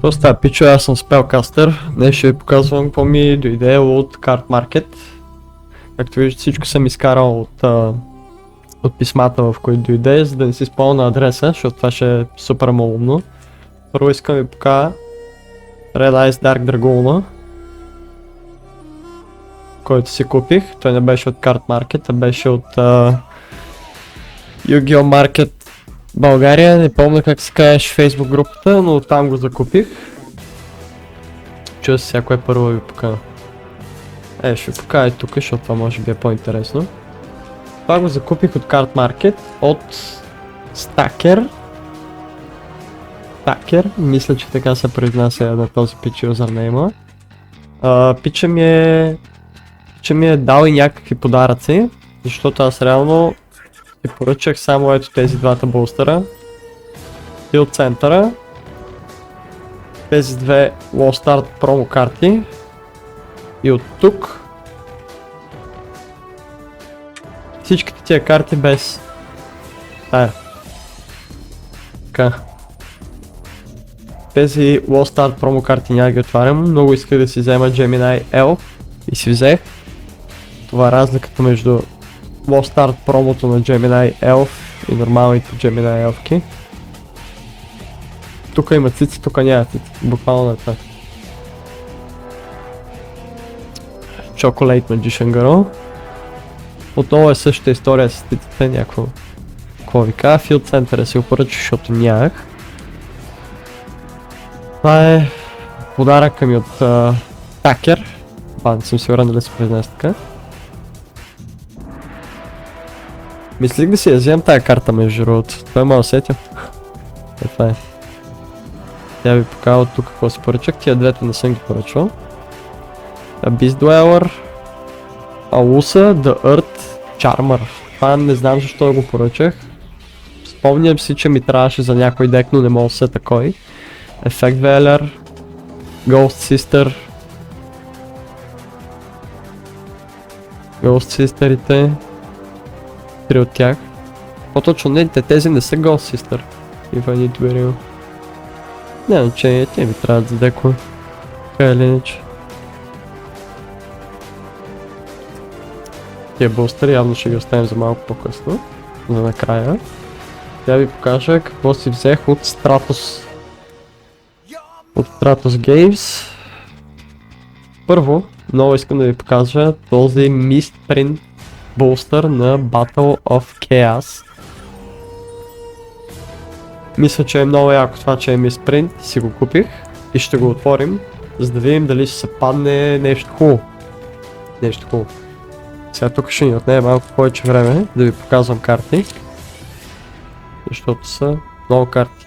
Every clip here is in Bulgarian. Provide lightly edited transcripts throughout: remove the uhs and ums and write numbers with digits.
Доста пичо, аз съм спелкастър. Днес ще ви показвам какво ми дойде от Card Market. Както виждате, всичко съм изкарал от писмата, в които дойде, за да не си спомня адреса, защото това ще е супер малумно. Първо искам да ви покажа Red Eyes Dark Dragoon, който си купих. Той не беше от Card Market, а беше от Yu-Gi-Oh! Market България. Не помня как се казваш в Facebook групата, но там го закупих. Чуя се всяко е първо ви покажа. Ще ви покажа и тук, защото това може би е по-интересно. Това го закупих от Card Market от Stacker. Stacker, мисля, че така се произнася на този pitch юзернейма. Питча ми е дал и някакви подаръци, защото аз реално си поръчах само ето тези двата бустера и от центъра, тези две Lost Start промо карти и от тук всичките тия карти без така. Тези Lost Start промо карти няма ги отварям, много исках да си взема Gemini Elf и си взех. Това е разликата между Lost Start промото на Gemini Elf и нормалните Gemini Elf-ки. Тук има цици, тук няма цици, буквално е това. Chocolate Magician Girl. Отново е същата история с циците, някакво ковика. Field Center си го поръчах, защото нямах. Това е подаръка ми от Stacker. Не съм сигурен дали се произнесе така. Мислих да си я вземам тая карта между другото. Той ме усетил. Това е. Тя ви покажа от тук какво си поръчах. Тия двете не съм ги поръчвал. Abyss Dweller, Alusa, The Earth Charmer. Това не знам защо го поръчах. Спомням си, че ми трябваше за някой дек, но не мога да се такой. Effect Veiler, Ghost Sister. Ghost Sisterите. Три от тях. По-точно не, тези не са Ghost Sister. If I need to be real. Няма значение, те ми трябват за деко. Така или иначе. Тия бустери явно ще ги оставим за малко по-късно. За накрая. Тя ви покажа какво си взех от Stratos. От Stratos Games. Първо, много искам да ви покажа този Mist Print бустер на Battle of Chaos. Мисля, че е много яко това, че е Mist си го купих и ще го отворим, за да видим дали ще се падне нещо хубаво. Нещо хубаво. Сега тук ще ни отнеме малко повече време да ви показвам карти, защото са много карти.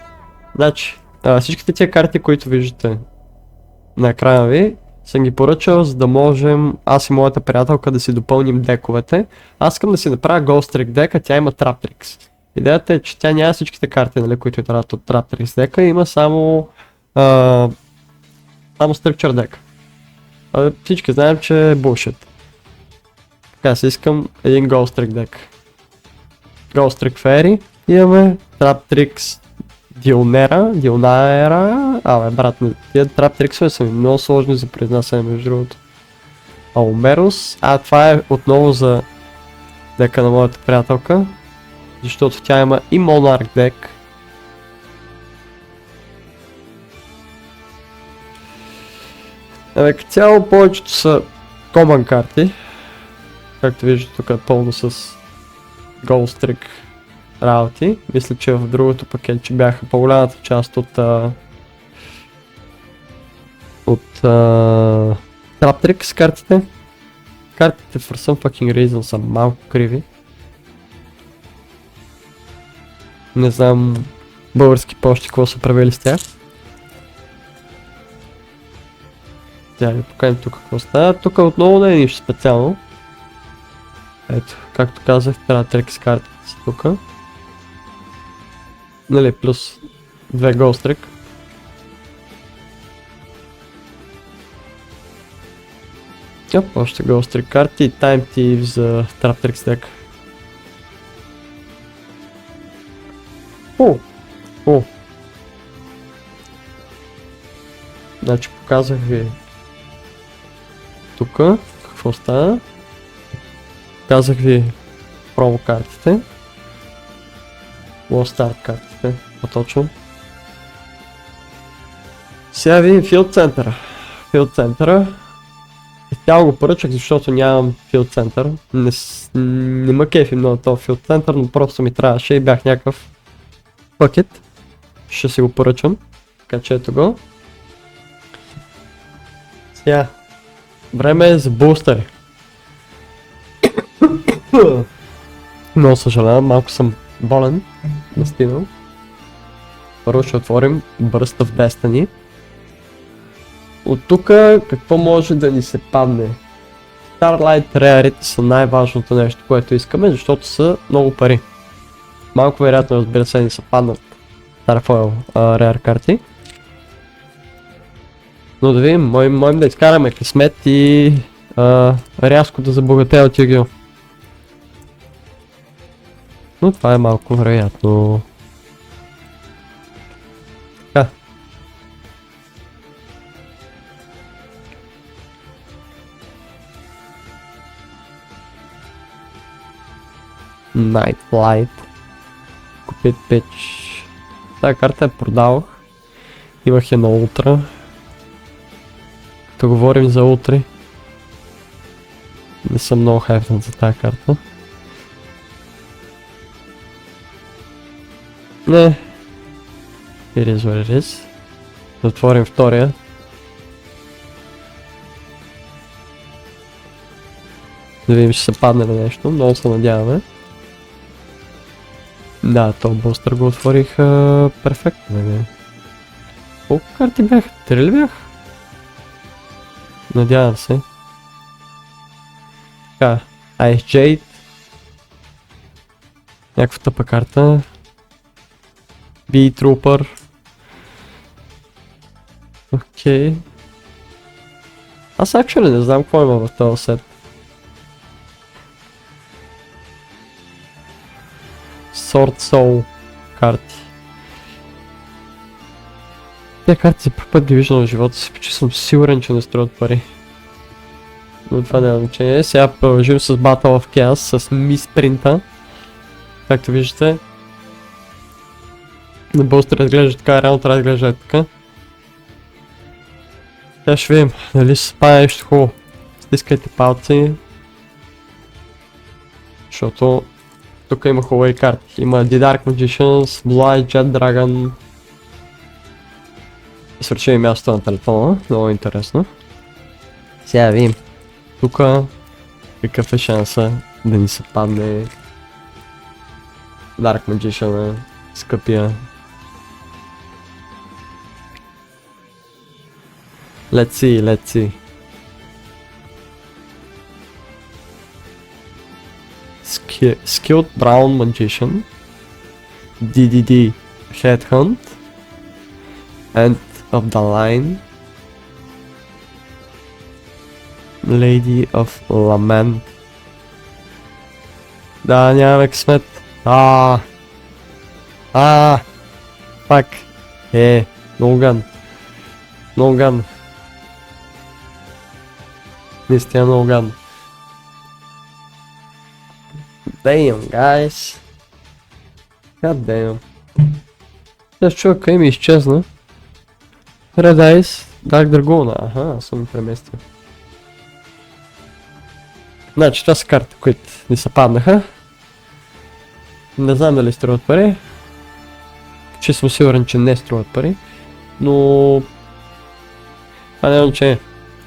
Значи, всичките тия карти, които виждате на екрана ви, съм ги поръчал, за да можем аз и моята приятелка да си допълним дековете. Аз искам да си направя Ghost Trick дек, а тя има Traptrix. Идеята е, че тя няма всичките карти, нали, които трябват от Traptrix дека, има само Structure дек. Всички знаем, че е bullshit. Така си искам един Ghost Trick дек. Ghost Trick Fairy, имаме Traptrix Dionaera, брат, тия Traptrix-ове са ми много сложни за произнасяне между другото. Almerus, това е отново за дека на моята приятелка, защото тя има и Monarch дек. Като цяло повечето са common карти, както виждате тук е пълно с Ghost Trick работи. Мисля, че в другото пакетче бяха по-голямата част от Traptrix картите. Картите for some fucking reason са малко криви. Не знам български почти какво са правили с тях. Сега ви покажем тук какво става. Тук отново не е нищо специално. Ето, както казах, Traptrix картите са тук. Нали, плюс две Ghost Trick. Още Ghost Trick карти и Time Thief за Traptrix дек. Значи показах ви тук какво става. Казах ви промо картите. Lost Start картите, по-точно. Сега видим филд центъра. Филд центъра. Изцяло го поръчах, защото нямам филд център. Не ме кефи много този филд център, но просто ми трябваше и бях някакъв пакет. Ще си го поръчам. Така че ето го. Сега. Време е за бустери. Много съжалявам, малко съм болен. Настинал. Първо ще отворим Burst of Destiny. От тук какво може да ни се падне? Starlight Rarity са най-важното нещо, което искаме, защото са много пари. Малко вероятно, разбира се, ни се паднат Starfoil Rare карти. Но да видим, можем да изкараме късмет и рязко да забогатея от Yu-Gi-Oh! Но това е малко вероятно. Така. Night Flight. Купит пич. Тая карта я продавах. Имах я на ултра. Като говорим за ултри. Не съм много хайфнат за тая карта. Не. It is what it is. Затворим втория. Да видим, ще се падне на нещо. Много се надяваме. Да, този бустър го отворих перфектно. Колко карти бях? 3 ли бях? Надявам се. Така, Ice Jade. Някаква тъпа карта. Bee Trooper. Окей. Аз actually не знам какво има в този сет. Sword Soul карти. Те карти за първ път ги виждам в живота си, че съм сигурен, че не струват пари. Но това няма значение. Сега продължим с Battle of Chaos, с миспринта. Както виждате. На бустър разглежда така, реално трябва да разглежда така. Сега ще видим, дали ще спая нещо хубаво. Стискайте палци. Защото тук има хубави карти. Има The Dark Magicians, Blue Jet Dragon. Свърши място на телефона, много интересно. Сега видим. Тук какъв е шанса да ни се падне Dark Magician, скъпия. Let's see. Skilled Brown Magician, DDD Headhunt, End of the Line, Lady of Lament. Да, нямаме късмет. Пак. Много ган. Наистина много гадно. Damn, guys. God damn. Сейчас човека ми изчезна. Red Eyes, Dark Dragon. Аха, съм преместил. Значи това са карти, които ни се паднаха. Не знам дали струват пари. Че съм сигурен, че не струват пари. Но... това няма значение.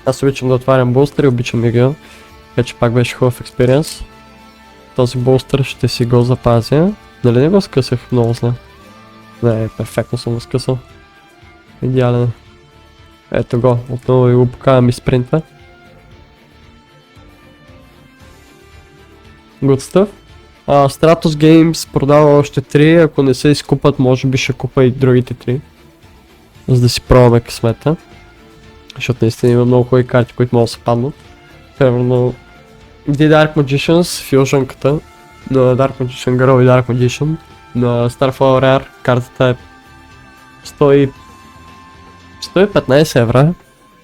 Аз обичам да отварям бустър и обичам Yu-Gi-Oh! Така че пак беше хубав експириенс. Този бустър ще си го запазя. Нали не го скъсах много зле? Не, перфектно съм го скъсал. Идеален. Ето го, отново ви го покавам и спринта. Good stuff. Stratos Games продава още 3, ако не се изкупат може би ще купа и другите 3. За да си пробваме късмета. Защото наистина има много хубави карти, които могат да се паднат. Примерно The Dark Magicians, фюжънката на Dark Magician Girl и Dark Magician на Starfall Rare, картата е 100 115 евро.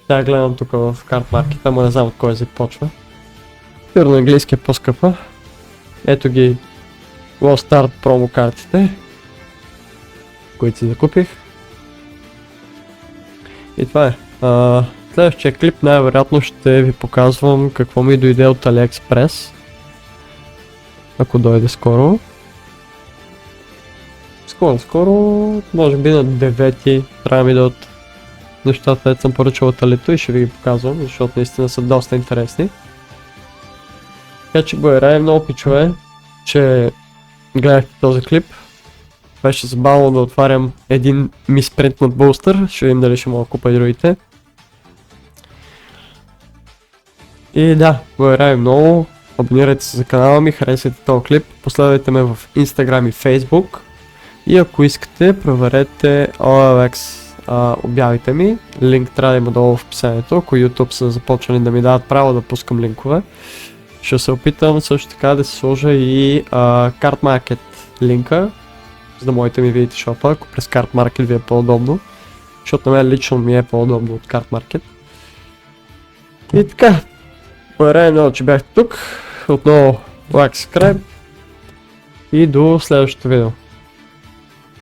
Сега гледам тук в карт маркета, но не знам от кой език почва. Сигурно английски е по-скъпа. Ето ги Lost Start промо картите, които си закупих. И това е. Следващия клип най-вероятно ще ви показвам какво ми дойде от AliExpress. Ако дойде скоро. Скоро, може би на 9-ти трябва ми дойдат нещата, които съм поръчал от Алито и ще ви ги показвам, защото наистина са доста интересни. Така че благодаря много пичове, че гледахте този клип. Беше забавно да отварям един миспринтнат бустър, ще видим дали ще мога да купа и другите. И да, благодаря ви много, абонирайте се за канала ми, харесайте този клип, последвайте ме в Instagram и Facebook. И ако искате, проверете OLX обявите ми, линк трябва да има долу в описанието, ако YouTube са започнали да ми дават право да пускам линкове. Ще се опитам също така да си сложа и Card Market линка, за да можете ми видите шопа, ако през Card Market ви е по-удобно, защото на мен лично ми е по-удобно от Card Market. И така, благодаря много, че бяхте тук, отново лайк, subscribe и до следващото видео.